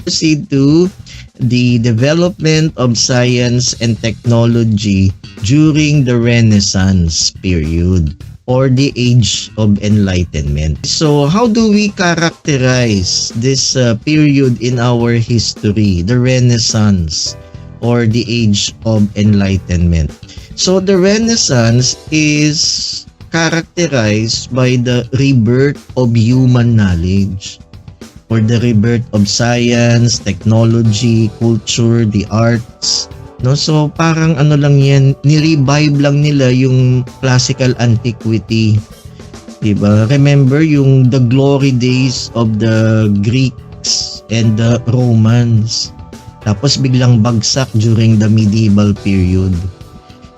proceed to the development of science and technology during the Renaissance period or the Age of Enlightenment. So how do we characterize this period in our history, the Renaissance or the Age of Enlightenment? So the Renaissance is characterized by the rebirth of human knowledge, or the rebirth of science, technology, culture, the arts. No, so parang ano lang yan, ni-revive lang nila yung classical antiquity. Diba? Remember yung the glory days of the Greeks and the Romans. Tapos biglang bagsak during the medieval period.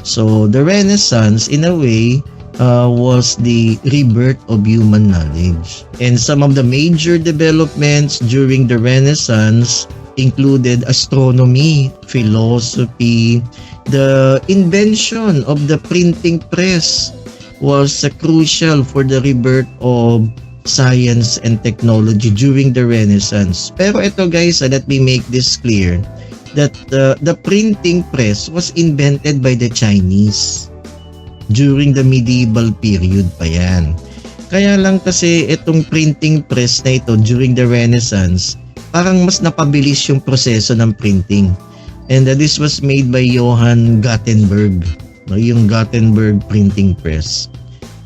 So the Renaissance in a way was the rebirth of human knowledge. And some of the major developments during the Renaissance included astronomy, philosophy. The invention of the printing press was crucial for the rebirth of science and technology during the Renaissance. Pero ito guys, let me make this clear that the printing press was invented by the Chinese during the medieval period pa yan. Kaya lang kasi itong printing press na ito during the Renaissance, parang mas napabilis yung proseso ng printing. And this was made by Johann Gutenberg, yung Gutenberg printing press.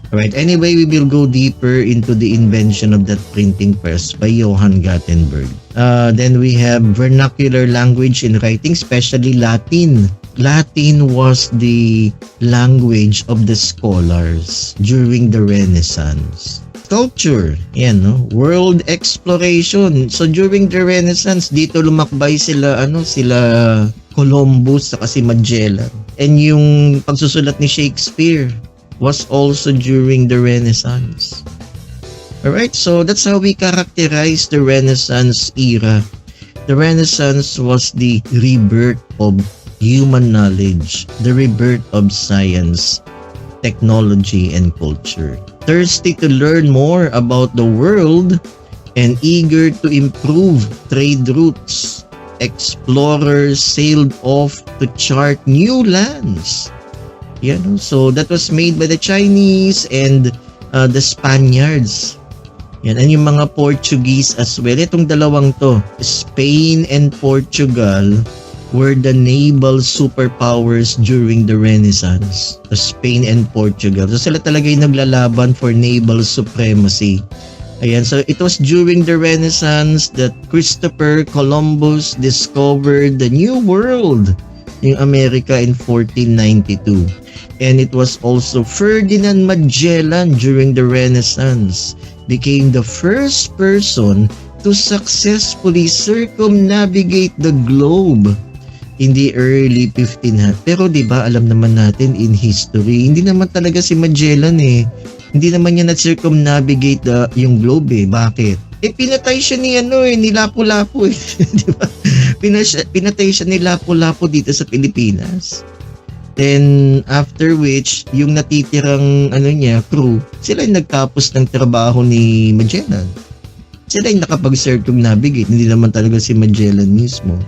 Alright, anyway, we will go deeper into the invention of that printing press by Johann Gutenberg. Then we have vernacular language in writing, especially Latin. Latin was the language of the scholars during the Renaissance. Culture, yan, no? World exploration. So during the Renaissance, dito lumakbay sila Columbus saka si Magellan. And yung pagsusulat ni Shakespeare was also during the Renaissance. Alright, so that's how we characterize the Renaissance era. The Renaissance was the rebirth of human knowledge, the rebirth of science, technology, and culture. Thirsty to learn more about the world and eager to improve trade routes, explorers sailed off to chart new lands. Yeah, so that was made by the Chinese and the Spaniards. Yan, and yung mga Portuguese as well. Itong dalawang to, Spain and Portugal, were the naval superpowers during the Renaissance. So Spain and Portugal. So sila talaga yung naglalaban for naval supremacy. Ayan, so it was during the Renaissance that Christopher Columbus discovered the New World, yung America, in 1492. And it was also Ferdinand Magellan during the Renaissance became the first person to successfully circumnavigate the globe in the early 1500s. Pero 'di ba alam naman natin in history, hindi naman talaga si Magellan Hindi naman niya na-circumnavigate yung globe Bakit? Pinatay siya ni Lapu-Lapu 'di ba? Pinatay siya ni Lapu-Lapu dito sa Pilipinas. Then after which, yung natitirang crew, sila yung nagtapos ng trabaho ni Magellan. Sila yung nakapag-circumnavigate, hindi naman talaga si Magellan mismo.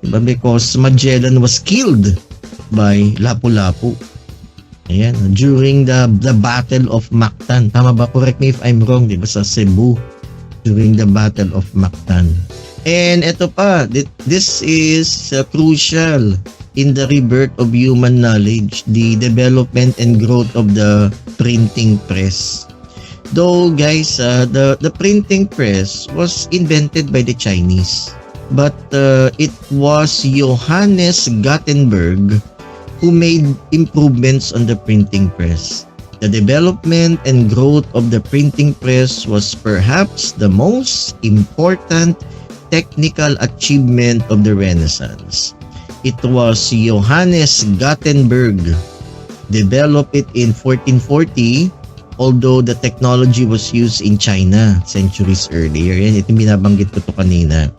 Diba? Because Magellan was killed by Lapu-Lapu. Ayan, during the Battle of Mactan. Tama ba? Correct me if I'm wrong, diba? Sa Cebu, during the Battle of Mactan. And ito pa, this is crucial in the rebirth of human knowledge, the development and growth of the printing press. Though guys, the printing press was invented by the Chinese, but it was Johannes Gutenberg who made improvements on the printing press. The development and growth of the printing press was perhaps the most important technical achievement of the Renaissance. It was Johannes Gutenberg developed it in 1440, although the technology was used in China centuries earlier. Yan, ito binabanggit ko to kanina.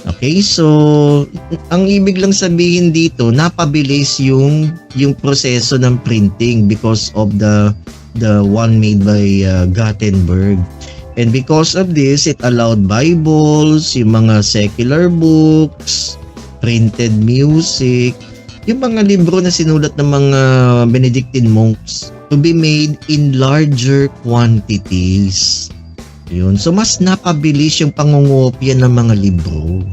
Okay, so ang ibig lang sabihin dito, napabilis yung proseso ng printing because of the one made by Gutenberg. And because of this, it allowed Bibles, yung mga secular books, printed music, yung mga libro na sinulat ng mga Benedictine monks to be made in larger quantities. Yun. So, mas napabilis yung pangungopia ng mga libro.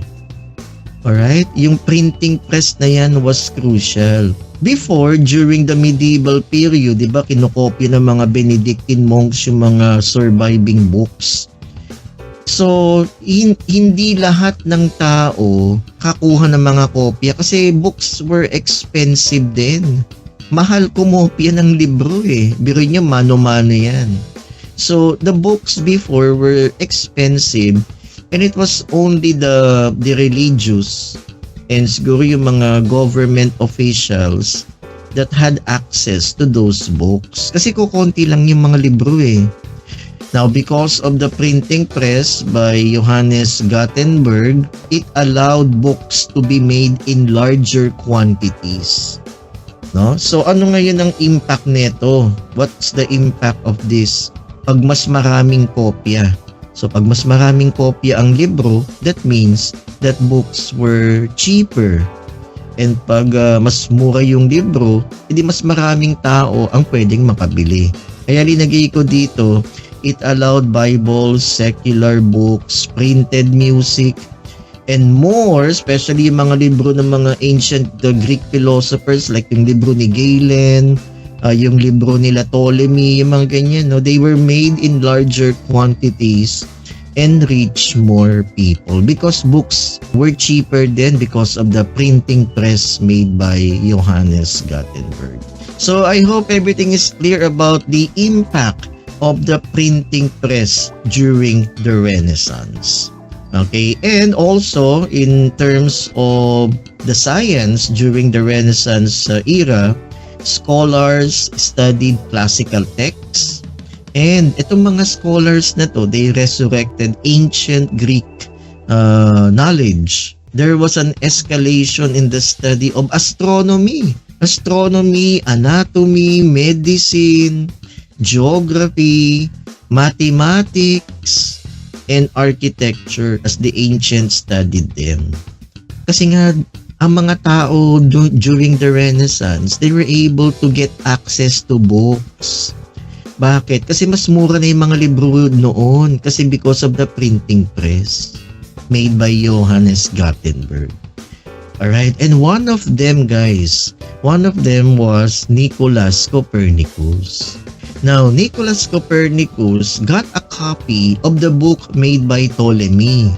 Alright? Yung printing press na yan was crucial. Before, during the medieval period, di ba, kinokopya ng mga Benedictine monks yung mga surviving books. So, hindi lahat ng tao kakuha ng mga kopya kasi books were expensive din. Mahal kumopya ng libro eh. Biro nyo, mano-mano yan. So, the books before were expensive and it was only the religious and siguro yung mga government officials that had access to those books. Kasi kukonti lang yung mga libro eh. Now, because of the printing press by Johannes Gutenberg, it allowed books to be made in larger quantities. No? So, ano ngayon ang impact nito? What's the impact of this? Pag mas maraming kopya. So, pag mas maraming kopya ang libro, that means that books were cheaper. And pag mas mura yung libro, edi mas maraming tao ang pwedeng makabili. Kaya linagay ko dito, it allowed Bibles, secular books, printed music, and more, especially yung mga libro ng mga ancient Greek philosophers like yung libro ni Galen, yung libro nila Ptolemy, yung mga ganyan, no? They were made in larger quantities and reach more people because books were cheaper then because of the printing press made by Johannes Gutenberg. So I hope everything is clear about the impact of the printing press during the Renaissance. Okay, and also in terms of the science during the Renaissance era, scholars studied classical texts, and itong mga scholars na to, they resurrected ancient Greek knowledge. There was an escalation in the study of astronomy, anatomy, medicine, geography, mathematics, and architecture as the ancients studied them. Kasi nga, ang mga tao during the Renaissance, they were able to get access to books. Bakit? Kasi mas mura na yung mga libro noon kasi because of the printing press made by Johannes Gutenberg. Alright? And one of them was Nicholas Copernicus. Now, Nicholas Copernicus got a copy of the book made by Ptolemy.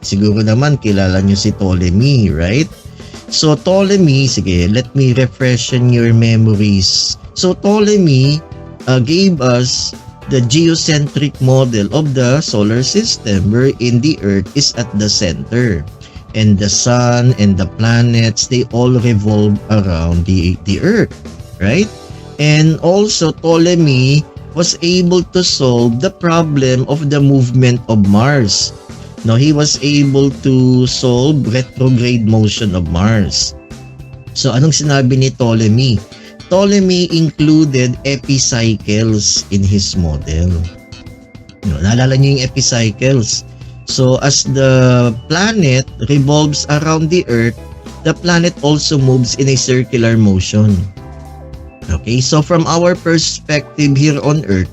Siguro naman kilala nyo si Ptolemy, right? So Ptolemy, sige, let me refreshen your memories. So Ptolemy gave us the geocentric model of the solar system wherein the Earth is at the center. And the sun and the planets, they all revolve around the Earth, right? And also Ptolemy was able to solve the problem of the movement of Mars. No, he was able to solve retrograde motion of Mars. So anong sinabi ni Ptolemy? Ptolemy included epicycles in his model. Naalala niyo yung epicycles? So as the planet revolves around the Earth, the planet also moves in a circular motion. Okay, so from our perspective here on Earth,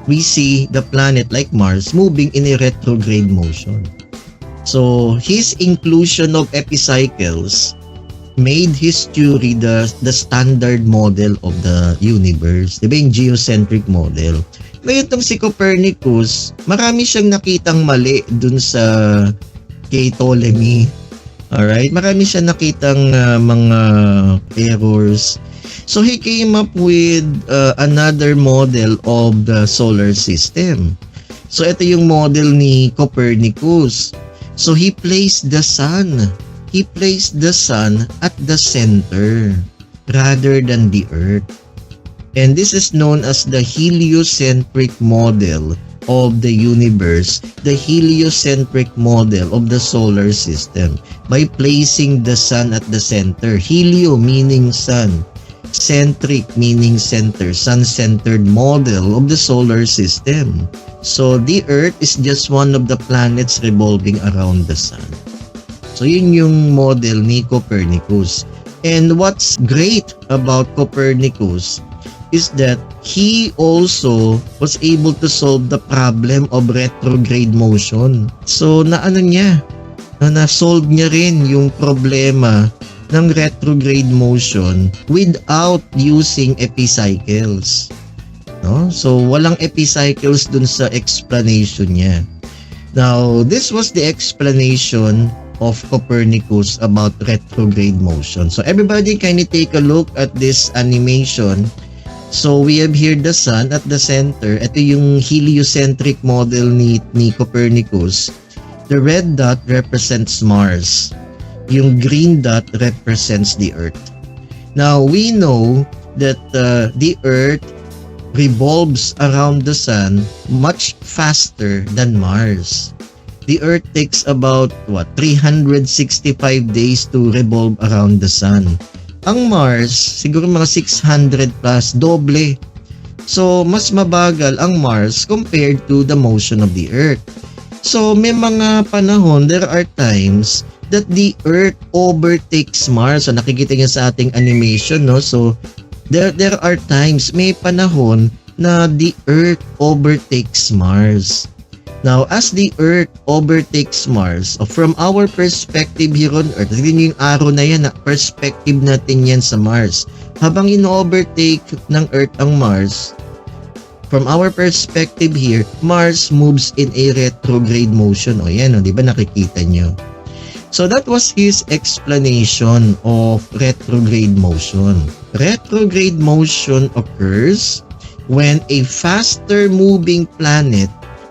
we see the planet like Mars moving in a retrograde motion. So his inclusion of epicycles made his theory the standard model of the universe. Diba yung geocentric model? Ngayon tong si Copernicus, marami siyang nakitang mali dun sa kay Ptolemy. Alright? Marami siyang nakitang mga errors. So he came up with another model of the solar system. So ito yung model ni Copernicus. So he placed the sun. He placed the sun at the center rather than the Earth. And this is known as the heliocentric model of the universe, the heliocentric model of the solar system by placing the sun at the center. Helio meaning sun. centric meaning center, sun-centered model of the solar system. So the Earth is just one of the planets revolving around the sun. So yun yung model ni Copernicus. And what's great about Copernicus is that he also was able to solve the problem of retrograde motion. So na-solve niya rin yung problema ng retrograde motion without using epicycles. No? So walang epicycles dun sa explanation niya. Now, this was the explanation of Copernicus about retrograde motion. So everybody kindly take a look at this animation. So we have here the sun at the center. Ito yung heliocentric model ni Copernicus. The red dot represents Mars. Yung green dot represents the Earth. Now we know that the Earth revolves around the sun much faster than Mars. The Earth takes about 365 days to revolve around the sun. Ang Mars, siguro mga 600 plus, doble. So, mas mabagal ang Mars compared to the motion of the Earth. So, may mga panahon, there are times that the Earth overtakes Mars. So, nakikita niyo sa ating animation, no? So, there are times, may panahon na the Earth overtakes Mars. Now, as the Earth overtakes Mars, from our perspective here on Earth, hindi yung arrow na yan, perspective natin yan sa Mars. Habang in-overtake ng Earth ang Mars, from our perspective here, Mars moves in a retrograde motion. O yan, di ba nakikita nyo? So that was his explanation of retrograde motion. Retrograde motion occurs when a faster moving planet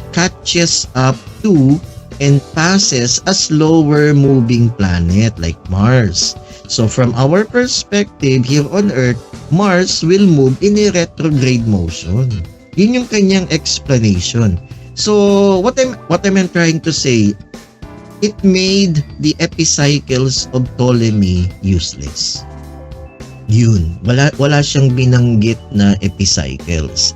catches up to and passes a slower moving planet like Mars. So from our perspective here on Earth, Mars will move in a retrograde motion. Yun yung kanyang explanation. So what I'm trying to say, it made the epicycles of Ptolemy useless. Yun, wala siyang binanggit na epicycles.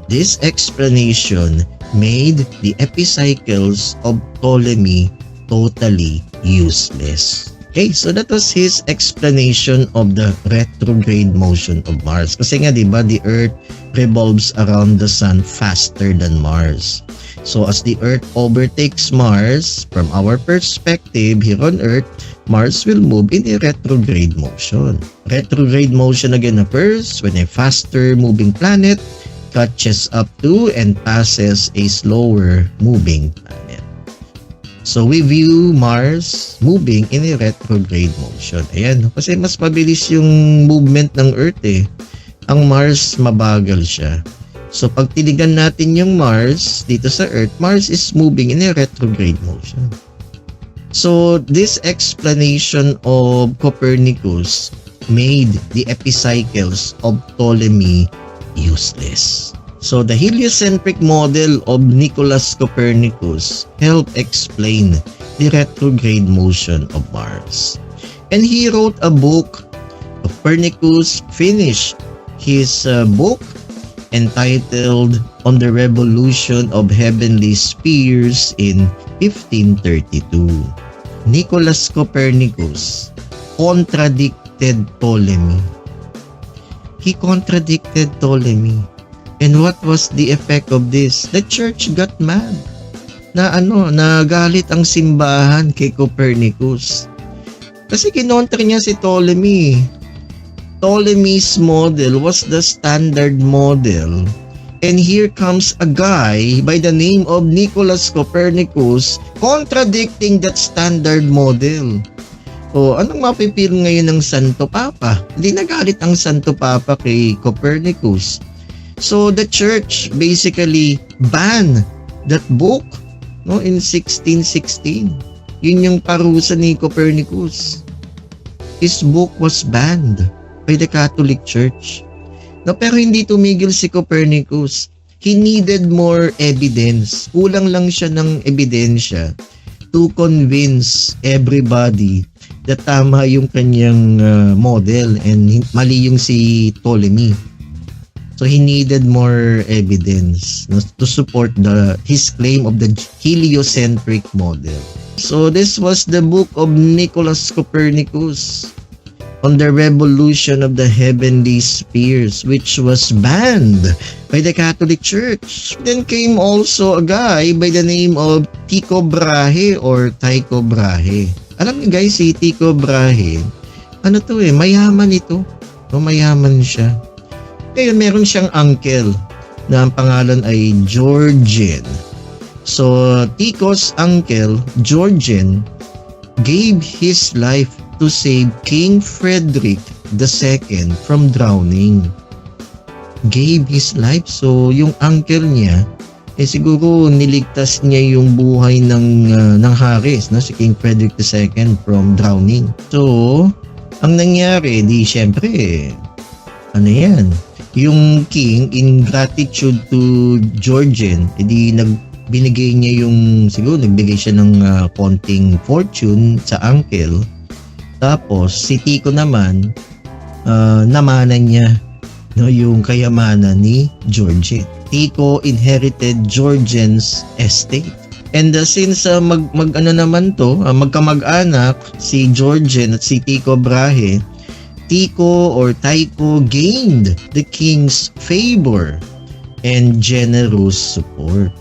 This explanation made the epicycles of Ptolemy totally useless. Okay, so that was his explanation of the retrograde motion of Mars. Kasi nga, di ba, the Earth revolves around the sun faster than Mars. So as the Earth overtakes Mars, from our perspective here on Earth, Mars will move in a retrograde motion. Retrograde motion again occurs when a faster moving planet catches up to and passes a slower moving planet. So we view Mars moving in a retrograde motion. Ayan, kasi mas mabilis yung movement ng Earth eh. Ang Mars mabagal siya. So pag tinigan natin yung Mars dito sa Earth, Mars is moving in a retrograde motion. So this explanation of Copernicus made the epicycles of Ptolemy useless. So the heliocentric model of Nicholas Copernicus helped explain the retrograde motion of Mars. And he wrote a book. Copernicus finished his book entitled On the Revolution of Heavenly Spheres in 1532. Nicholas Copernicus contradicted Ptolemy. He contradicted Ptolemy. And what was the effect of this? The church got mad. Nagalit ang simbahan kay Copernicus. Kasi kinontra niya si Ptolemy. Ptolemy's model was the standard model. And here comes a guy by the name of Nicholas Copernicus contradicting that standard model. O, anong mapipil ngayon ng Santo Papa? Hindi nagalit ang Santo Papa kay Copernicus. So the church basically banned that book, no, in 1616. Yun yung parusa ni Copernicus. His book was banned by the Catholic Church. No, pero hindi tumigil si Copernicus. He needed more evidence. Kulang lang siya ng ebidensya to convince everybody that tama yung kanyang model and mali yung si Ptolemy. So he needed more evidence to support his claim of the heliocentric model. So this was the book of Nicholas Copernicus on the revolution of the heavenly spheres, which was banned by the Catholic Church. Then came also a guy by the name of Tycho Brahe or Tycho Brahe. Alam niyo guys, si Tycho Brahe, mayaman ito. Mayaman siya. Ngayon, meron siyang uncle na ang pangalan ay Georgian. So, Tycho's uncle, Georgian, gave his life to save King Frederick II from drowning. Gave his life. So, yung uncle niya, siguro niligtas niya yung buhay ng Haris, si King Frederick II from drowning. So, ang nangyari, syempre, yung king, in gratitude to Georgian, binigay niya nagbigay siya ng konting fortune sa uncle. Tapos, si Tycho naman, namanan niya yung kayamanan ni Georgian. Tycho inherited Georgian's estate. And since magkamag-anak si Georgian at si Tycho Brahe, Tycho gained the king's favor and generous support.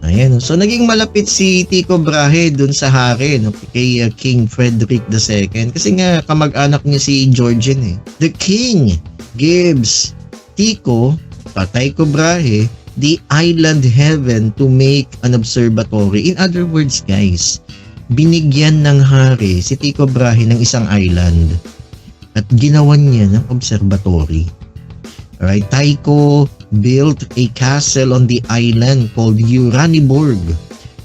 Ayan. So, naging malapit si Tycho Brahe dun sa hari, kay King Frederick II. Kasi nga, kamag-anak niya si Georgian. The king gives Tycho Brahe the island heaven to make an observatory. In other words, guys, binigyan ng hari si Tycho Brahe ng isang island at ginawan niya ng observatory. Alright, Tycho built a castle on the island called Uraniborg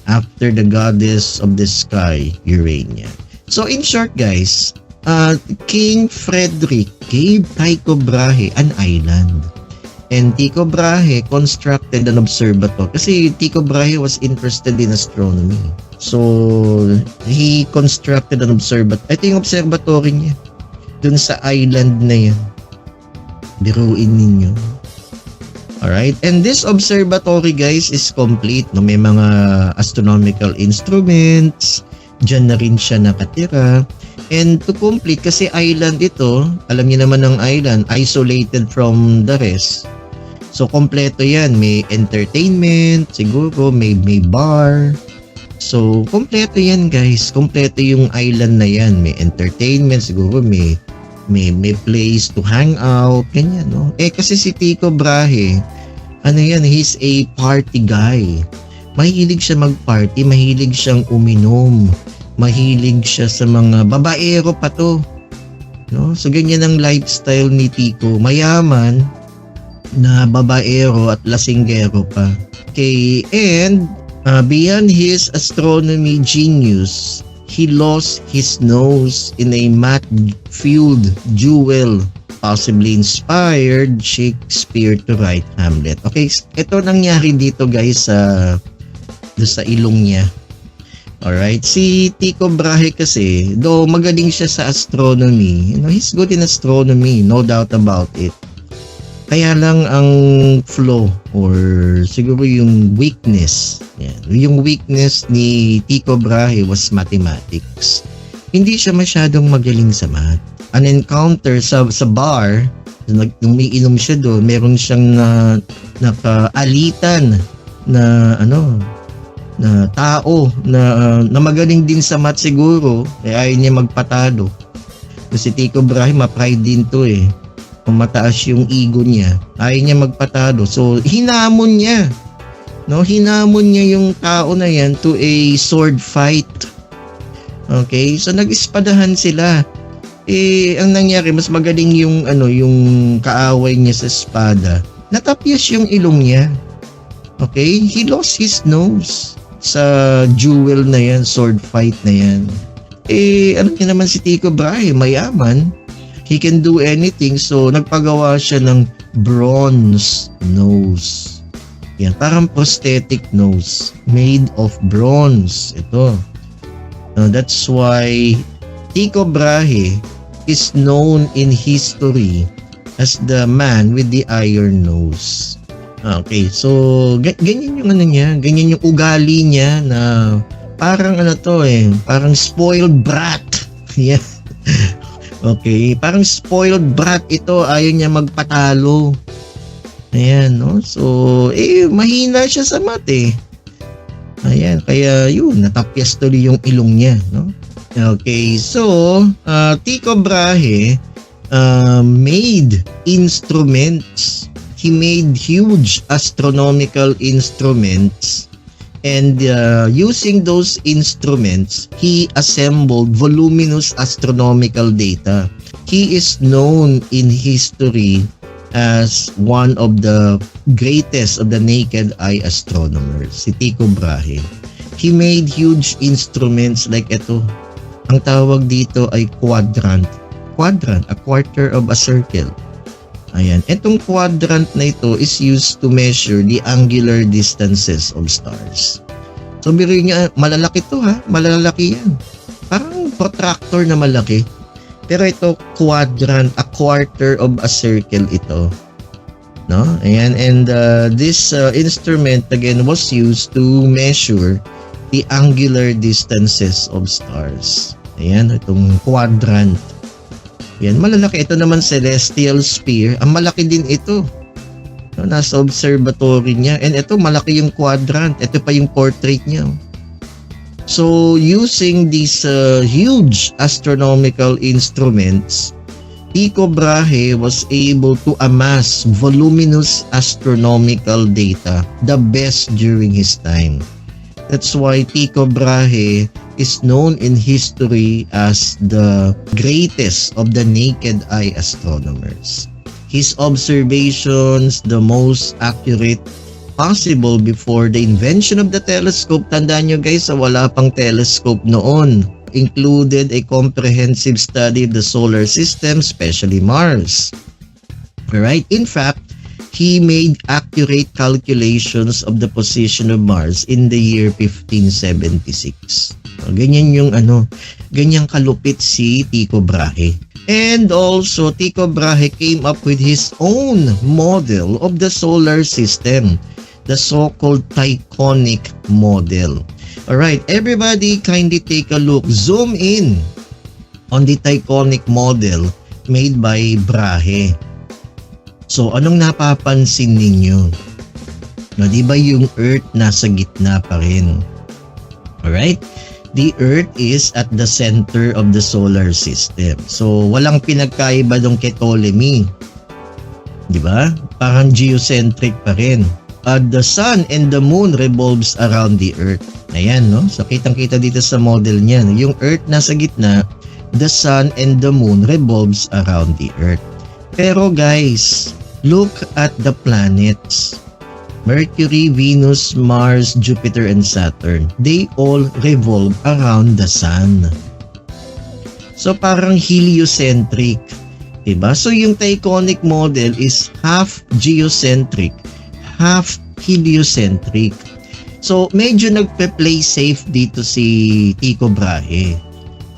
after the goddess of the sky, Urania. So in short guys, King Frederick gave Tycho Brahe an island. And Tycho Brahe constructed an observatory kasi Tycho Brahe was interested in astronomy. So he constructed an observatory. Ito yung observatory niya dun sa island na yan. Biruin ninyo. Alright, and this observatory guys is complete. May mga astronomical instruments, dyan na rin siya nakatira. And to complete, kasi island ito, alam niyo naman ng island, isolated from the rest. So kompleto yan, may entertainment, siguro may bar. So kompleto yan guys, kompleto yung island na yan. May entertainment, siguro may place to hang out, ganyan, no? Kasi si Tycho Brahe, he's a party guy. Mahilig siya mag-party, mahilig siyang uminom, mahilig siya sa mga babaero pa to, no? So ganyan ang lifestyle ni Tycho, mayaman na babaero at lasinggero pa. Okay, and beyond his astronomy genius, he lost his nose in a matte-filled duel, possibly inspired Shakespeare to write Hamlet. Okay, ito nangyari dito guys sa ilong niya. Alright, si Tycho Brahe kasi, though magaling siya sa astronomy, he's good in astronomy, no doubt about it. Kaya lang ang flaw or siguro yung weakness, yung weakness ni Tycho Brahe was mathematics. Hindi siya masyadong magaling sa math. An encounter sa bar, umiinom siya doon, meron siyang nakaalitan na tao na magaling din sa math siguro, ayaw niya magpatalo. Kasi Tycho Brahe, ma-pride din to kung mataas yung ego niya, ayaw niya magpatalo. So, hinamon niya. Hinamon niya yung tao na yan to a sword fight. Okay? So, nag-ispadahan sila. Ang nangyari, mas magaling yung kaaway niya sa espada. Natapyas yung ilong niya. Okay? He lost his nose sa duel na yan, sword fight na yan. Alam niya naman si Tycho Brahe, mayaman. He can do anything, so nagpagawa siya ng bronze nose. Yan, parang prosthetic nose made of bronze. Ito. That's why Tycho Brahe is known in history as the man with the iron nose. Okay, so ganyan yung ano niya, ganyan yung ugali niya na parang ano to parang spoiled brat. Yeah. Okay, parang spoiled brat ito, ayaw niya magpatalo. Ayan, no? So, mahina siya sa math Ayan, kaya yun, natapyas tuloy yung ilong niya, no? Okay, so, Tycho Brahe made instruments. He made huge astronomical instruments, and using those instruments, he assembled voluminous astronomical data. He is known in history as one of the greatest of the naked eye astronomers, si Tycho Brahe. He made huge instruments like ito. Ang tawag dito ay quadrant. Quadrant, a quarter of a circle. Ayan. Itong quadrant na ito is used to measure the angular distances of stars. So, biruin niya, malalaki to malalaki yan. Parang protractor na malaki. Pero ito, quadrant, a quarter of a circle ito. No? Ayan. And this instrument, again, was used to measure the angular distances of stars. Ayan, itong quadrant. Yan, malalaki. Ito naman celestial sphere. Ang malaki din ito. No, nasa observatory niya. And ito, malaki yung quadrant. Ito pa yung portrait niya. So, using these huge astronomical instruments, Tycho Brahe was able to amass voluminous astronomical data, the best during his time. That's why Tycho Brahe is known in history as the greatest of the naked eye astronomers. His observations, the most accurate possible before the invention of the telescope. Tandaan nyo guys, wala pang telescope noon. Included a comprehensive study of the solar system, especially Mars. Alright, in fact, he made accurate calculations of the position of Mars in the year 1576. Ganyan yung ganyang kalupit si Tycho Brahe. And also, Tycho Brahe came up with his own model of the solar system, the so-called Tychonic model. Alright, everybody kindly take a look. Zoom in on the Tychonic model made by Brahe. So, anong napapansin ninyo? No, di ba yung Earth nasa gitna pa rin? Alright? The Earth is at the center of the solar system. So, walang pinagkaiba dong kay Ptolemy. Di ba? Parang geocentric pa rin. The Sun and the Moon revolves around the Earth. Ayan, no? So, kitang-kita dito sa model niya. Yung Earth nasa gitna, the Sun and the Moon revolves around the Earth. Pero guys, look at the planets. Mercury, Venus, Mars, Jupiter, and Saturn. They all revolve around the Sun. So, parang heliocentric. Diba? So, yung Tychonic model is half geocentric, half heliocentric. So, medyo nagpe-play safe dito si Tycho Brahe.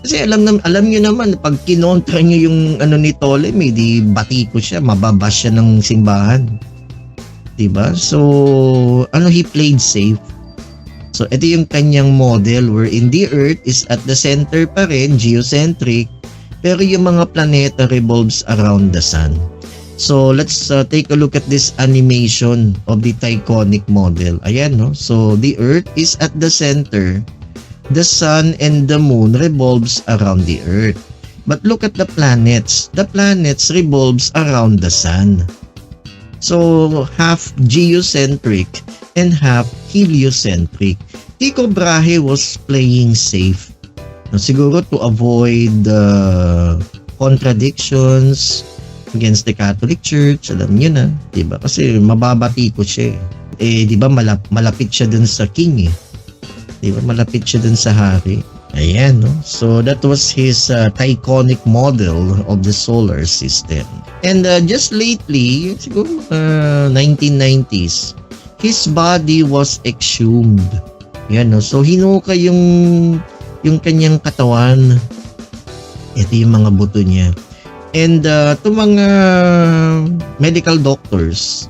Kasi alam nyo naman, pag kinontra nyo yung ni Ptolemy, di batiko siya, mababash siya ng simbahan. Diba? So, he played safe. So, ito yung kanyang model wherein the Earth is at the center pa rin, geocentric, pero yung mga planeta revolves around the Sun. So, let's take a look at this animation of the Tychonic model. Ayan, no? So, the Earth is at the center. The Sun and the Moon revolves around the Earth. But look at the planets. The planets revolves around the Sun. So, half geocentric and half heliocentric. Tycho Brahe was playing safe. Siguro to avoid contradictions against the Catholic Church. Alam nyo na, diba? Kasi mababatiko siya diba malapit siya dun sa king Diba? Malapit siya dun sa hari. Ayan, no? So, that was his Tychonic model of the solar system. And just lately, siguro 1990s, his body was exhumed. Yan, no? So, hinuka yung yung kanyang katawan. Ito yung mga buto niya. And to mga medical doctors,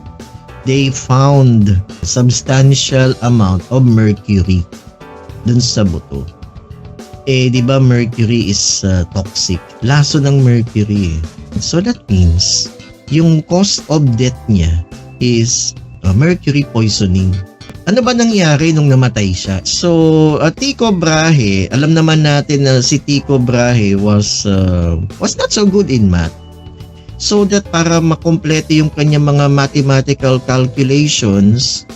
they found substantial amount of mercury dun sa buto. Di ba mercury is toxic. Laso ng mercury. So that means yung cause of death niya is mercury poisoning. Ano ba nangyari nung namatay siya? So, Tycho Brahe, alam naman natin na si Tycho Brahe was not so good in math. So that para makompleto yung kanyang mga mathematical calculations,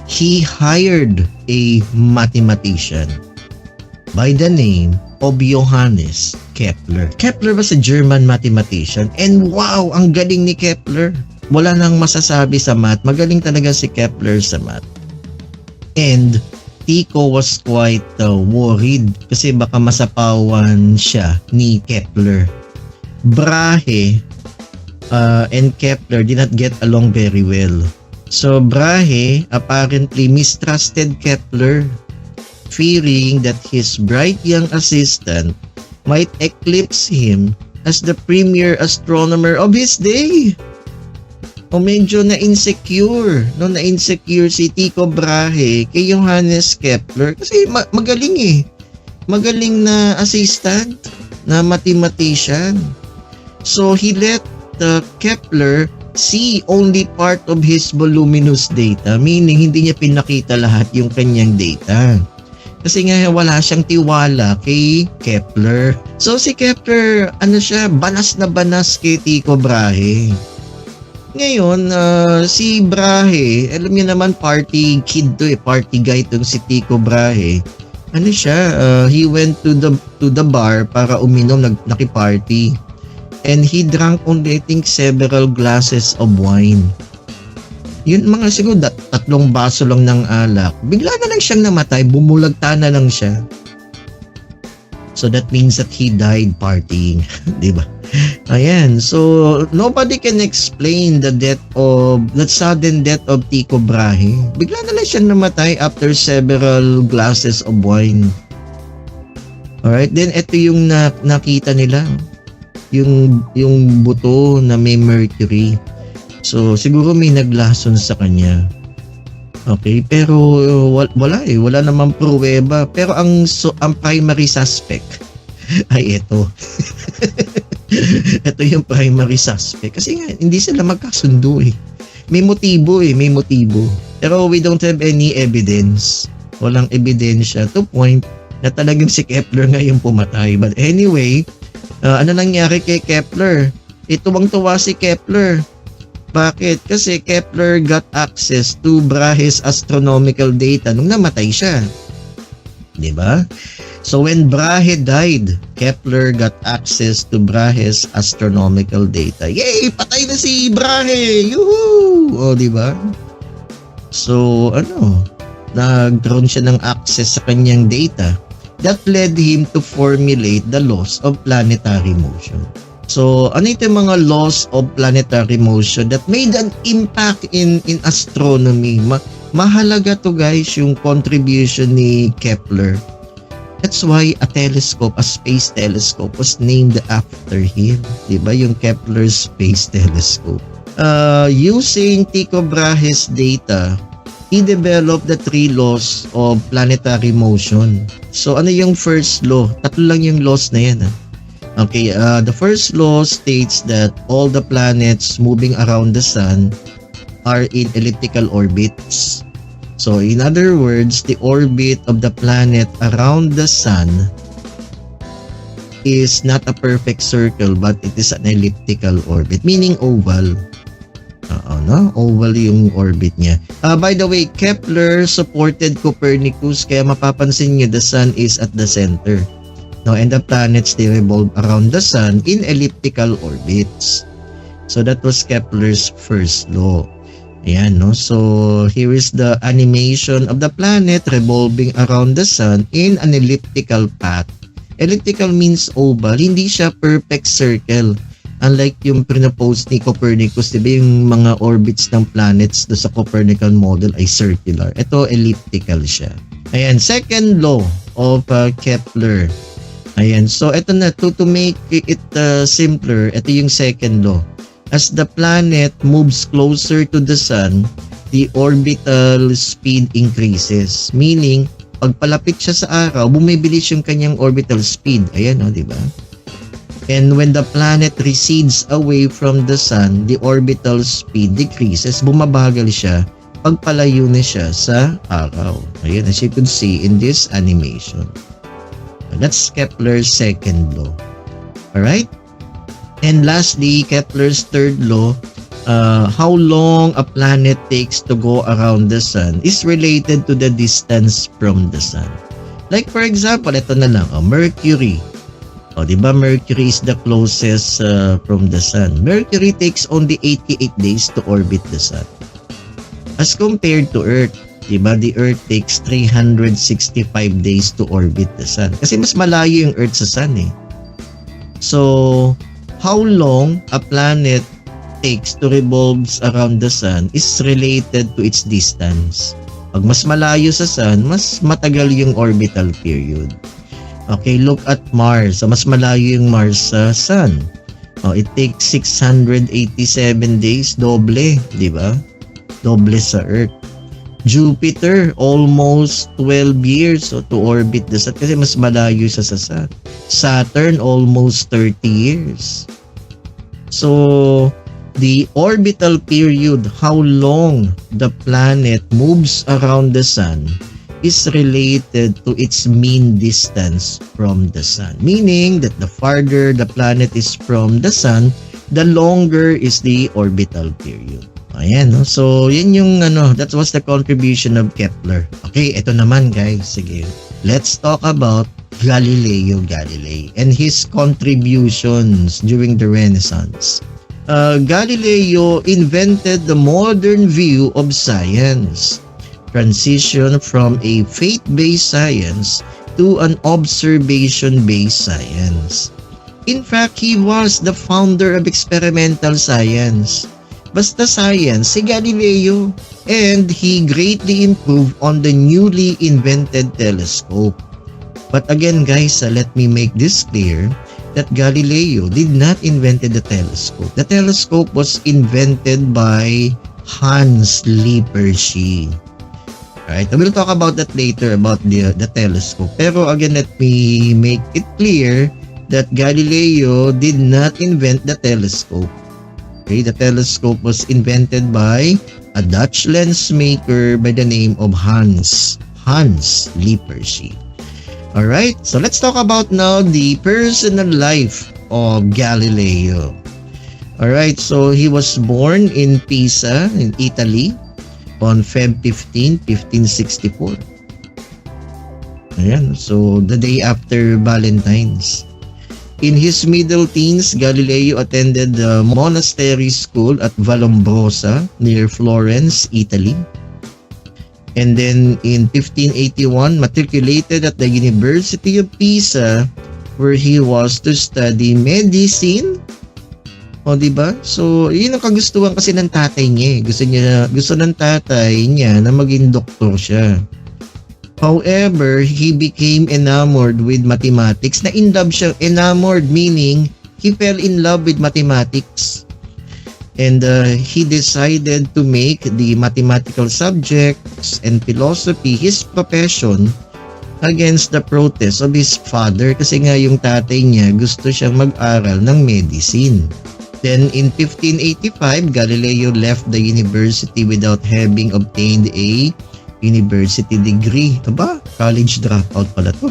he hired a mathematician by the name of Johannes Kepler. Kepler was a German mathematician, and wow, ang galing ni Kepler. Wala nang masasabi sa math. Magaling talaga si Kepler sa math. And Tycho was quite worried kasi baka masapawan siya ni Kepler. Brahe and Kepler did not get along very well. So Brahe apparently mistrusted Kepler, fearing that his bright young assistant might eclipse him as the premier astronomer of his day. O medyo na-insecure. No, na-insecure si Tycho Brahe kay Johannes Kepler kasi magaling eh. Magaling na assistant, na mathematician. So he let Kepler see only part of his voluminous data, meaning hindi niya pinakita lahat yung kanyang data. Kasi nga wala siyang tiwala kay Kepler. So si Kepler, banas na banas kay Tycho Brahe. Ngayon, si Brahe, alam niyo naman party kid to party guy tong si Tycho Brahe. He went to the bar para uminom, nakiparty. And he drank only, I think, several glasses of wine. Yun mga siguro 3 baso lang ng alak. Bigla na lang siyang namatay, bumulagta na lang siya. So that means that he died partying, 'di ba? Ayan, so nobody can explain the sudden death of Tycho Brahe. Bigla na lang siya namatay after several glasses of wine. Alright, then ito yung nakita nila, yung buto na may mercury. So siguro may naglason sa kanya. Okay, pero wala namang pruweba. Pero ang primary suspect ay ito. Ito yung primary suspect. Kasi nga, hindi sila magkasundo eh. May motibo. Pero we don't have any evidence. Walang ebidensya to point na talagang si Kepler nga yung pumatay. But anyway, ano nangyari kay Kepler? Tuwang-tuwa si Kepler. Bakit? Kasi Kepler got access to Brahe's astronomical data nung namatay siya. Diba? So when Brahe died, Kepler got access to Brahe's astronomical data. Yay! Patay na si Brahe! Yuhuu! O, diba? So, nagkaroon siya ng access sa kanyang data that led him to formulate the laws of planetary motion. So, ano ito yung mga laws of planetary motion that made an impact in astronomy? Mahalaga to guys yung contribution ni Kepler. That's why a space telescope was named after him. Diba? Yung Kepler Space Telescope. Using Tycho Brahe's data, he developed the 3 laws of planetary motion. So, ano yung first law? 3 lang yung laws na yan. Okay, the first law states that all the planets moving around the sun are in elliptical orbits. So, in other words, the orbit of the planet around the sun is not a perfect circle but it is an elliptical orbit, meaning oval. Oval yung orbit niya. By the way, Kepler supported Copernicus kaya mapapansin niyo the sun is at the center. Now, and the planets, they revolve around the sun in elliptical orbits. So, that was Kepler's first law. Ayan, no? So, here is the animation of the planet revolving around the sun in an elliptical path. Elliptical means oval. Hindi siya perfect circle. Unlike yung pinopose ni Copernicus, diba yung mga orbits ng planets do sa Copernican model ay circular. Ito, elliptical siya. Ayan, second law of Kepler. Ayan. So, ito na. To make it simpler, ito yung second law. As the planet moves closer to the sun, the orbital speed increases. Meaning, pag palapit siya sa araw, bumibilis yung kanyang orbital speed. Ayan, di ba? And when the planet recedes away from the sun, the orbital speed decreases. Bumabagal siya pag palayo na siya sa araw. Ayan, as you could see in this animation. That's Kepler's second law. Alright? And lastly, Kepler's third law, how long a planet takes to go around the sun is related to the distance from the sun. Like for example, ito na lang, Mercury. Diba Mercury is the closest from the sun. Mercury takes only 88 days to orbit the sun. As compared to Earth, diba, the Earth takes 365 days to orbit the sun. Kasi mas malayo yung Earth sa sun eh. So, how long a planet takes to revolve around the sun is related to its distance. Pag mas malayo sa sun, mas matagal yung orbital period. Okay, look at Mars. So, mas malayo yung Mars sa sun. It takes 687 days, doble, diba? Doble sa Earth. Jupiter, almost 12 years to orbit the sun kasi mas malayo siya sa sun. Saturn, almost 30 years. So, the orbital period, how long the planet moves around the sun, is related to its mean distance from the sun. Meaning that the farther the planet is from the sun, the longer is the orbital period. Ayan, no? So, yun yung that was the contribution of Kepler. Okay, ito naman guys, sige. Let's talk about Galileo Galilei and his contributions during the Renaissance. Galileo invented the modern view of science, transition from a faith-based science to an observation-based science. In fact, he was the founder of experimental science. Basta science, si Galileo, and he greatly improved on the newly invented telescope. But again guys, let me make this clear that Galileo did not invent the telescope. The telescope was invented by Hans Lippershey. Right? We'll talk about that later about the telescope. Pero again, let me make it clear that Galileo did not invent the telescope. Okay, the telescope was invented by a Dutch lens maker by the name of Hans Lippershey. Alright, so let's talk about now the personal life of Galileo. Alright, so he was born in Pisa, in Italy, on Feb 15, 1564. Ayan, so the day after Valentine's. In his middle teens, Galileo attended the monastery school at Vallombrosa near Florence, Italy. And then in 1581, matriculated at the University of Pisa where he was to study medicine. O, diba? So, yun ang kagustuhan kasi ng tatay niya. Gusto ng tatay niya na maging doktor siya. However, he became enamored with mathematics. Na-in-love siya. Enamored meaning he fell in love with mathematics. And he decided to make the mathematical subjects and philosophy his profession against the protest of his father kasi nga yung tatay niya gusto siyang mag-aral ng medicine. Then in 1585, Galileo left the university without having obtained a university degree. Aba, college dropout pala to.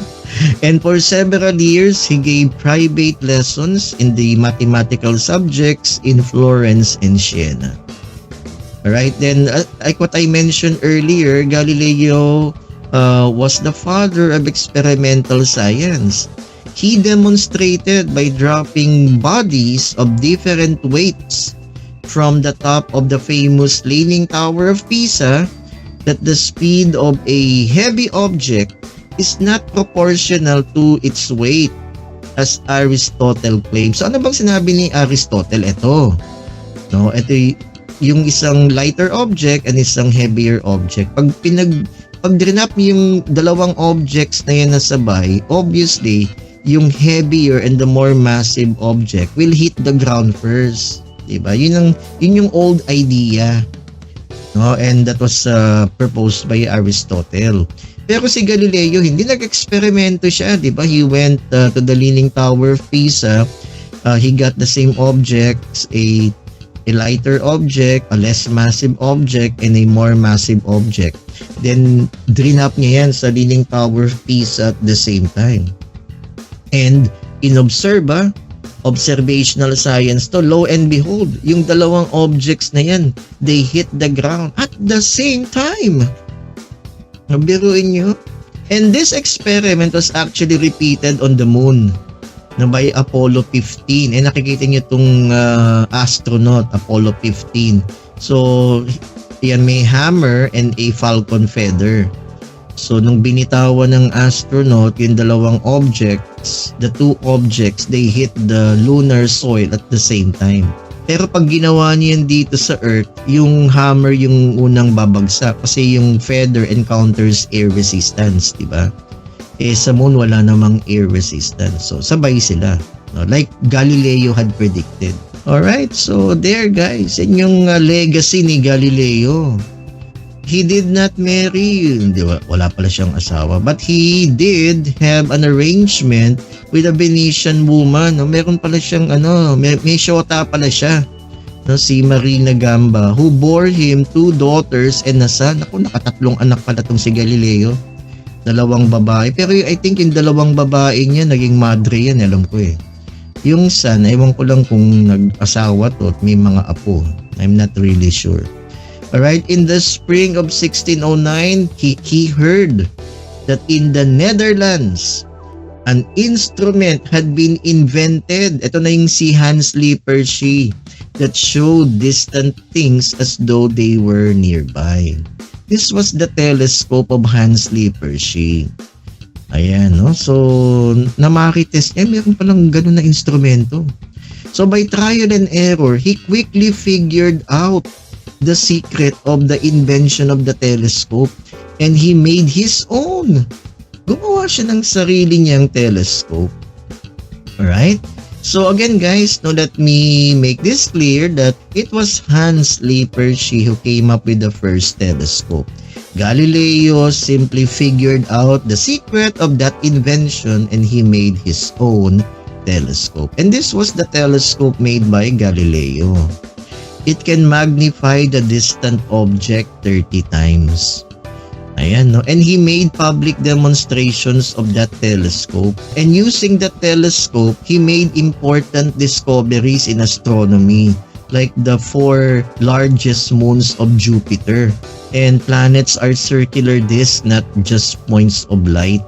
And for several years, he gave private lessons in the mathematical subjects in Florence and Siena. Alright, then like what I mentioned earlier, Galileo was the father of experimental science. He demonstrated by dropping bodies of different weights from the top of the famous Leaning Tower of Pisa that the speed of a heavy object is not proportional to its weight as Aristotle claims. So ano bang sinabi ni Aristotle? Ito yung isang lighter object and isang heavier object. Pag pag drinap yung dalawang objects na yan na sabay, obviously, yung heavier and the more massive object will hit the ground first. Diba? Yun yung old idea. No? And that was proposed by Aristotle. Pero si Galileo, hindi nag-eksperimento siya. Diba? He went to the Leaning Tower of Pisa. He got the same objects, a lighter object, a less massive object, and a more massive object. Then, drinap niya yan sa Leaning Tower of Pisa at the same time. And in observational science to, lo and behold, yung dalawang objects na yan, they hit the ground at the same time. Nabiruin nyo? And this experiment was actually repeated on the moon by Apollo 15. And nakikita nyo itong astronaut, Apollo 15. So, yan may hammer and a falcon feather. So, nung binitawan ng astronaut yung dalawang objects, the two objects, they hit the lunar soil at the same time. Pero pag ginawa niyan dito sa Earth, yung hammer yung unang babagsak kasi yung feather encounters air resistance, di ba? Eh, sa moon wala namang air resistance. So, sabay sila. No? Like Galileo had predicted. Alright, so there guys, yan yung legacy ni Galileo. He did not marry, hindi, wala pala siyang asawa, but he did have an arrangement with a Venetian woman. No? Meron pala siyang may shota pala siya. No? Si Marina Gamba, who bore him 2 daughters and a son. Ako, nakatatlong anak pala tong si Galileo. 2 babae. Pero I think yung 2 babae niya, naging madre yan, alam ko eh. Yung son, ewan ko lang kung nag-asawa to at may mga apo. I'm not really sure. Alright, in the spring of 1609, he heard that in the Netherlands, an instrument had been invented. Ito na yung si Hans Lippershey that showed distant things as though they were nearby. This was the telescope of Hans Lippershey. Ayan, no? So, namarites niya, meron palang ganun na instrumento. So, by trial and error, he quickly figured out the secret of the invention of the telescope and he made his own. Gumawa siya ng sarili niyang telescope. Alright? So again guys, now let me make this clear that it was Hans Lippershey who came up with the first telescope. Galileo simply figured out the secret of that invention and he made his own telescope. And this was the telescope made by Galileo. It can magnify the distant object 30 times. Ayan, no? And he made public demonstrations of that telescope. And using that telescope, he made important discoveries in astronomy, like the 4 largest moons of Jupiter. And planets are circular disks, not just points of light.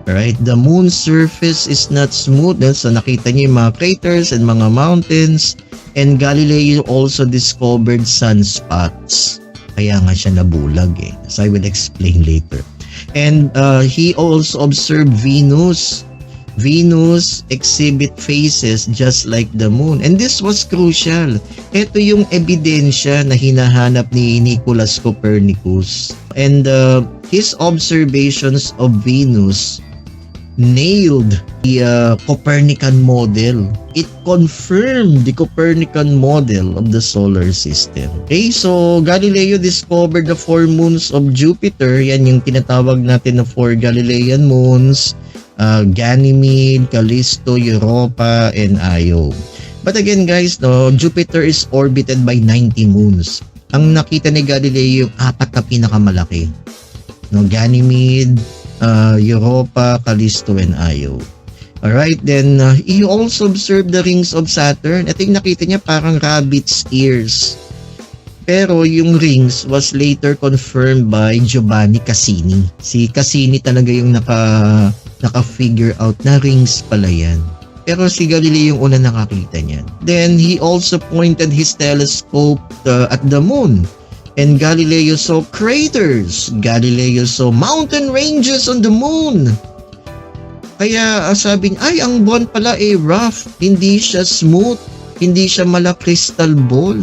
Right? The moon's surface is not smooth. So nakita niyo yung mga craters and mga mountains. And Galileo also discovered sunspots. Kaya nga siya nabulag eh. So I will explain later. And he also observed Venus. Venus exhibit phases just like the moon. And this was crucial. Ito yung ebidensya na hinahanap ni Nicholas Copernicus. And his observations of Venus nailed the Copernican model. It confirmed the Copernican model of the solar system. Okay, so Galileo discovered the 4 moons of Jupiter. Yan yung tinatawag natin na 4 Galilean moons. Ganymede, Callisto, Europa, and Io. But again guys, no, Jupiter is orbited by 90 moons. Ang nakita ni Galileo yung 4 na pinakamalaki. No, Ganymede, Europa, Callisto, and Io. Alright, then he also observed the rings of Saturn. Ito yung nakita niya parang rabbit's ears. Pero yung rings was later confirmed by Giovanni Cassini. Si Cassini talaga yung naka-figure out na rings pala yan. Pero si Galileo yung una nakakita niyan. Then he also pointed his telescope at the moon. And Galileo saw craters. Galileo saw mountain ranges on the moon. Kaya sabi niya, ay ang buwan pala ay rough. Hindi siya smooth. Hindi siya mala crystal ball.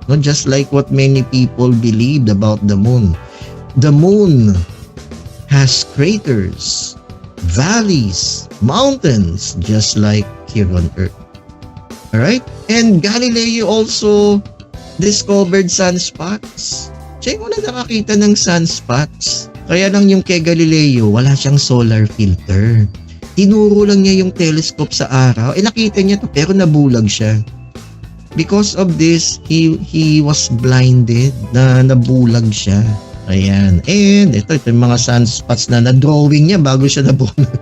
No, just like what many people believed about the moon. the moon has craters, valleys, mountains, just like here on Earth. Alright? And Galileo also discovered sunspots. Siya yung una nakakita ng sunspots. Kaya lang yung kay Galileo, wala siyang solar filter. Tinuro lang niya yung telescope sa araw. Nakita niya to pero nabulag siya. Because of this, he was blinded, nabulag siya. Ayan. And ito yung mga sunspots na na-drawing niya bago siya nabulag.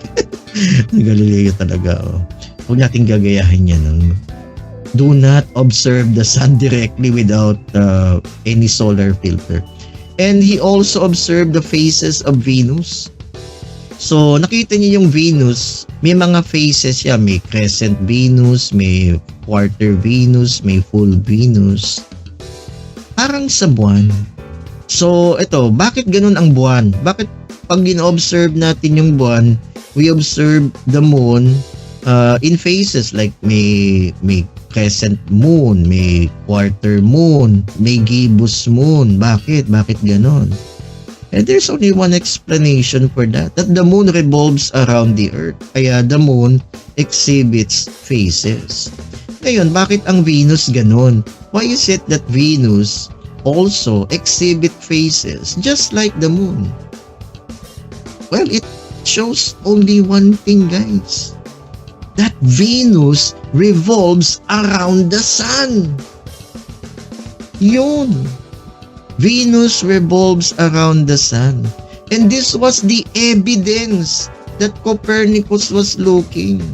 Galileo talaga. Oh. Huwag natin gagayahin yan. Do not observe the sun directly without any solar filter. And he also observed the phases of Venus. So, nakita niyo yung Venus, may mga phases siya. May crescent Venus, may quarter Venus, may full Venus. Parang sa buwan. So, ito, bakit ganun ang buwan? Bakit pag gina-observe natin yung buwan, we observe the moon in phases like may crescent moon, may quarter moon, may gibbous moon. Bakit? Bakit ganon? And there's only one explanation for that the moon revolves around the earth. Kaya the moon exhibits phases. Ngayon, bakit ang Venus ganon? Why is it that Venus also exhibit phases just like the moon? Well, it shows only one thing, guys. That Venus revolves around the sun. Yun. Venus revolves around the sun. And this was the evidence that Copernicus was looking.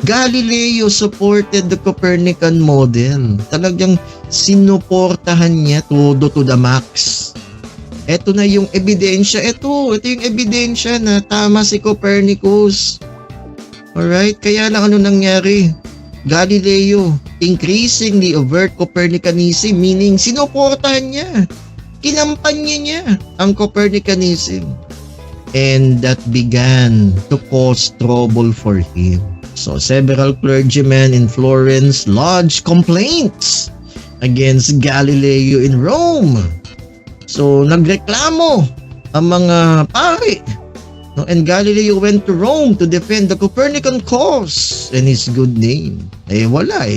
Galileo supported the Copernican model. Talagang sinuportahan niya todo to the max. Ito na yung ebidensya. Ito yung ebidensya na tama si Copernicus. Alright, kaya lang ano nangyari? Galileo increasingly avert Copernicanism, meaning sinuportahan niya, kinampanya niya ang Copernicanism. And that began to cause trouble for him. So several clergymen in Florence lodged complaints against Galileo in Rome. So nagreklamo ang mga pari. No, and Galileo went to Rome to defend the Copernican cause and his good name. Wala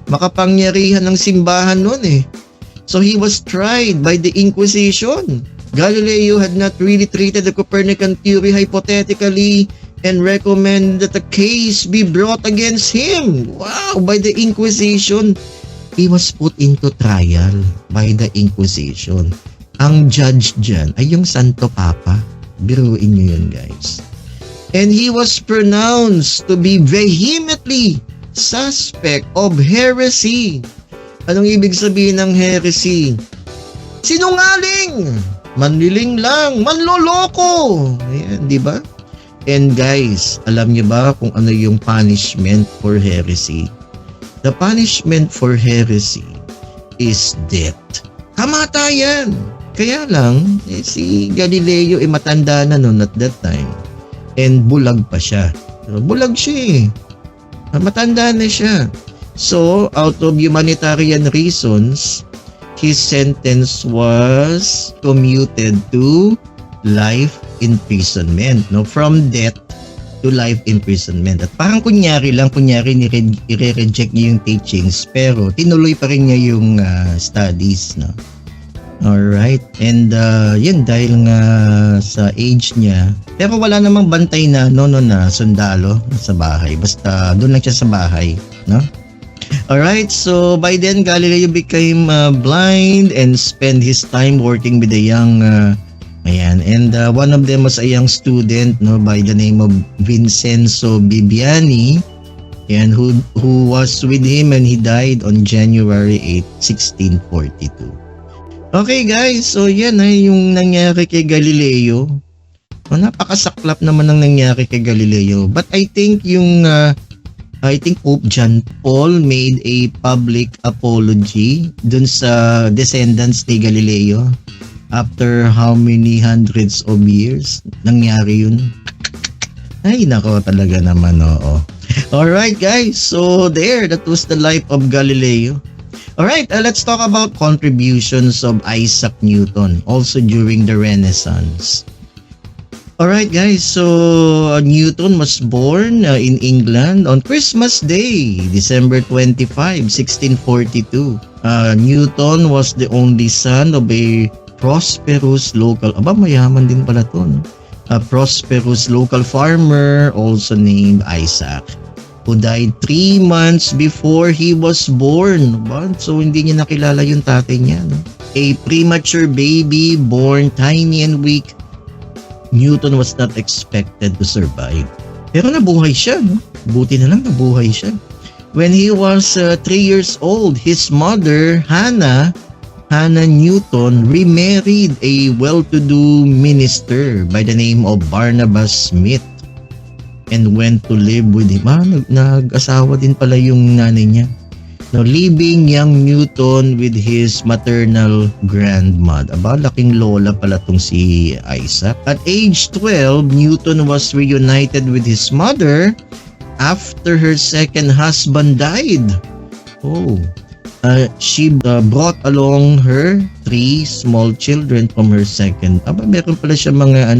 makapangyarihan ng simbahan noon So he was tried by the Inquisition. Galileo had not really treated the Copernican theory hypothetically and recommended that a case be brought against him. Wow, by the Inquisition. He was put into trial by the Inquisition. Ang judge dyan ay yung Santo Papa. Biruin nyo yun, guys. And he was pronounced to be vehemently suspect of heresy. Anong ibig sabihin ng heresy? Sinungaling! Manliling lang! Manloloko! Ayan, di ba? And guys, alam niyo ba kung ano yung punishment for heresy? The punishment for heresy is death. Kamatayan! Kaya lang, si Galileo matanda na noon at that time. And bulag pa siya. Bulag siya matanda na siya. So, out of humanitarian reasons, his sentence was commuted to life imprisonment. No? From death to life imprisonment. At parang kunyari nire-reject niya yung teachings, pero tinuloy pa rin niya yung studies. No? Alright, and yun dahil nga sa age niya, pero wala namang bantay na na sundalo sa bahay, basta doon lang siya sa bahay, no? Alright, so by then Galileo became blind and spent his time working with a young and one of them was a young student, no, by the name of Vincenzo Bibbiani, and who was with him, and he died on January 8, 1642. Okay guys, so yan yung nangyari kay Galileo. Napakasaklap naman ang nangyari kay Galileo. But I think Pope John Paul made a public apology dun sa descendants ni Galileo. After how many hundreds of years nangyari yun? Ay nako talaga naman, oo. Alright guys, so that was the life of Galileo. Alright, let's talk about contributions of Isaac Newton also during the Renaissance. Alright guys, so Newton was born in England on Christmas Day, December 25, 1642. Newton was the only son of a prosperous local, mayaman din pala to, no? A prosperous local farmer also named Isaac, who died 3 months before he was born. So hindi niya nakilala yung tatay niya, no? A premature baby born tiny and weak, Newton was not expected to survive. Pero nabuhay siya, no? Buti na lang nabuhay siya. When he was 3 years old, his mother, Hannah Newton, remarried a well-to-do minister by the name of Barnabas Smith and went to live with him. Nag-asawa din pala yung nanay niya. Now, leaving young Newton with his maternal grandmother. Laking lola pala tong si Isaac. At age 12, Newton was reunited with his mother after her second husband died. She brought along her 3 small children from her second. Meron pala siya mga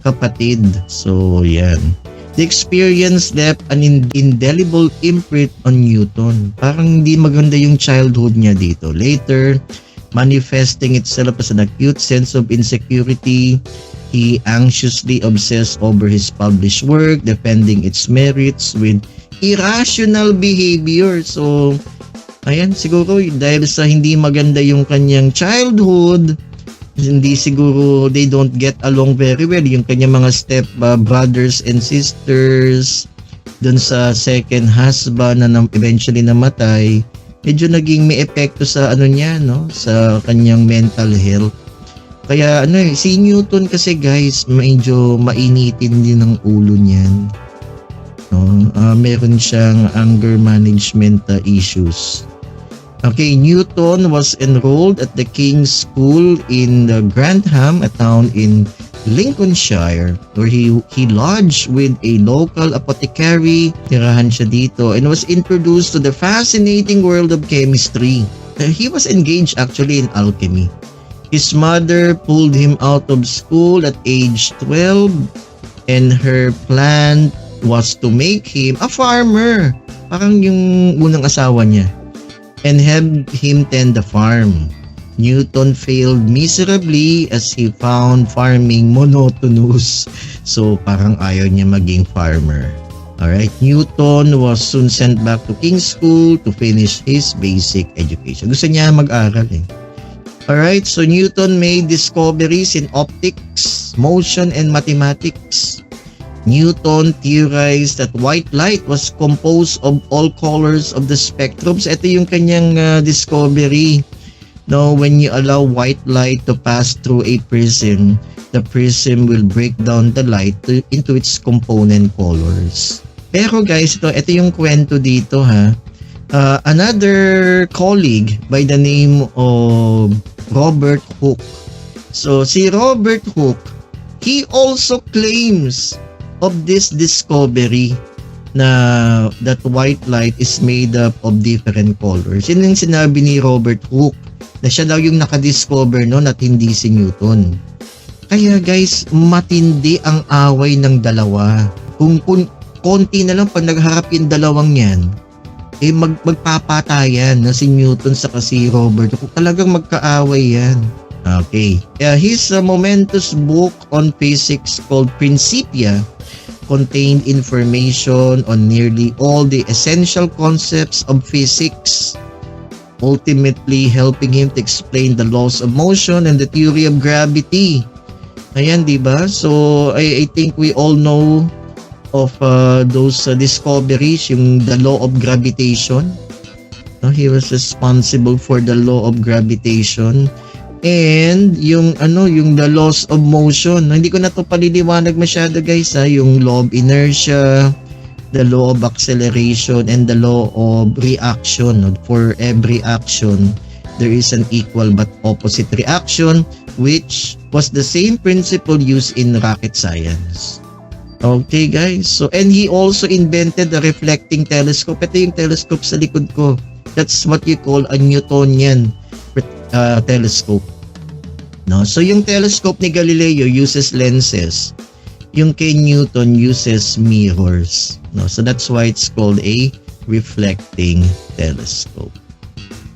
kapatid. So, yan. The experience left an indelible imprint on Newton. Parang hindi maganda yung childhood niya dito. Later, manifesting itself as an acute sense of insecurity, he anxiously obsessed over his published work, defending its merits with irrational behavior. So, ayan, siguro dahil sa hindi maganda yung kanyang childhood, hindi siguro they don't get along very well yung kanyang mga step brothers and sisters dun sa second husband na eventually namatay. Medyo naging may epekto sa niya, no, sa kanyang mental health. Kaya si Newton kasi guys, medyo mainitin din ang ulo niyan, no? Meron siyang anger management issues. Okay, Newton was enrolled at the King's School in Grantham, a town in Lincolnshire, where he lodged with a local apothecary. Tirahan siya dito and was introduced to the fascinating world of chemistry. He was engaged actually in alchemy. His mother pulled him out of school at age 12 and her plan was to make him a farmer. Parang yung unang asawa niya. And have him tend the farm. Newton failed miserably as he found farming monotonous. So parang ayaw niya maging farmer. Alright, Newton was soon sent back to King's School to finish his basic education. Gusto niya mag-aral eh. Alright, so Newton made discoveries in optics, motion, and mathematics. Newton theorized that white light was composed of all colors of the spectrums. Ito yung kanyang discovery. Now, when you allow white light to pass through a prism, the prism will break down the light into its component colors. Pero guys, ito yung kwento dito ha. Another colleague by the name of Robert Hooke. So, si Robert Hooke, he also claims of this discovery na that white light is made up of different colors. Yun yung sinabi ni Robert Hooke na siya daw yung nakadiscover noon at hindi si Newton. Kaya guys, matindi ang away ng dalawa. Kung konti na lang pag nagharap yung dalawang yan, magpapatayan na si Newton sa si Robert Hooke. Talagang magkaaway yan. Okay. His momentous book on physics called Principia contained information on nearly all the essential concepts of physics, ultimately helping him to explain the laws of motion and the theory of gravity. Ayan, di ba? So, I think we all know of those discoveries, yung the law of gravitation. No, he was responsible for the law of gravitation. And yung the laws of motion. Hindi ko na to paliliwanag masyado guys ha. Yung law of inertia, the law of acceleration, and the law of reaction. For every action, there is an equal but opposite reaction, which was the same principle used in rocket science. Okay guys, so and he also invented the reflecting telescope. Ito yung telescope sa likod ko. That's what you call a Newtonian telescope. No? So yung telescope ni Galileo uses lenses. Yung kay Newton uses mirrors. No? So that's why it's called a reflecting telescope.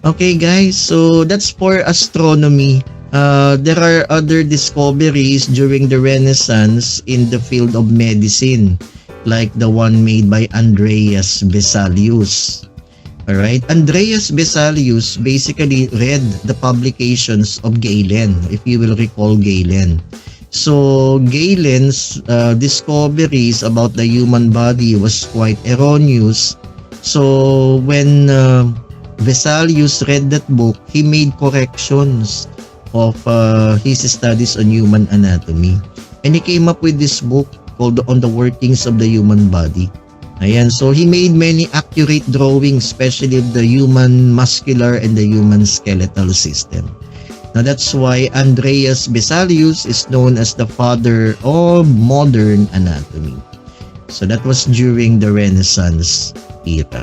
Okay guys, so that's for astronomy. There are other discoveries during the Renaissance in the field of medicine, like the one made by Andreas Vesalius. Alright, Andreas Vesalius basically read the publications of Galen, if you will recall Galen. So Galen's discoveries about the human body was quite erroneous. So when Vesalius read that book, he made corrections of his studies on human anatomy, and he came up with this book called On the Workings of the Human Body. Ayan, so he made many accurate drawings, especially of the human muscular and the human skeletal system. Now that's why Andreas Vesalius is known as the father of modern anatomy. So that was during the Renaissance era.